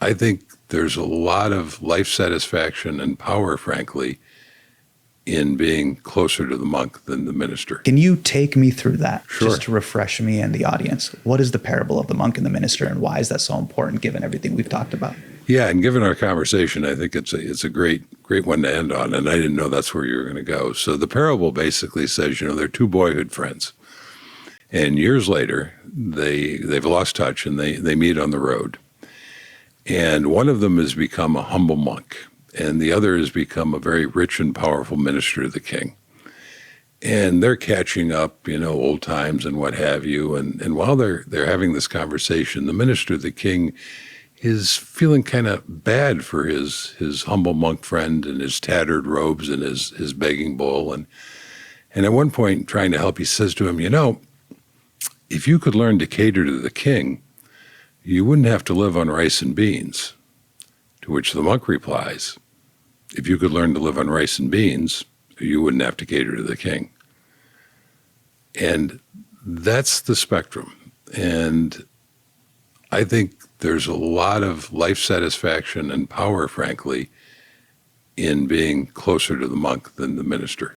I think there's a lot of life satisfaction and power, frankly, in being closer to the monk than the minister. Can you take me through that? Sure. Just to refresh me and the audience? What is the parable of the monk and the minister, and why is that so important given everything we've talked about? Yeah, and given our conversation, I think it's a great one to end on, and I didn't know that's where you were going to go. So the parable basically says, they're two boyhood friends, and years later, they've lost touch, and they meet on the road. And one of them has become a humble monk, and the other has become a very rich and powerful minister to the king. And they're catching up, old times and what have you. And while they're having this conversation, the minister to the king is feeling kind of bad for his humble monk friend and his tattered robes and his begging bowl. And at one point, trying to help, he says to him, if you could learn to cater to the king, you wouldn't have to live on rice and beans. To which the monk replies, if you could learn to live on rice and beans, you wouldn't have to cater to the king. And that's the spectrum. And I think there's a lot of life satisfaction and power, frankly, in being closer to the monk than the minister.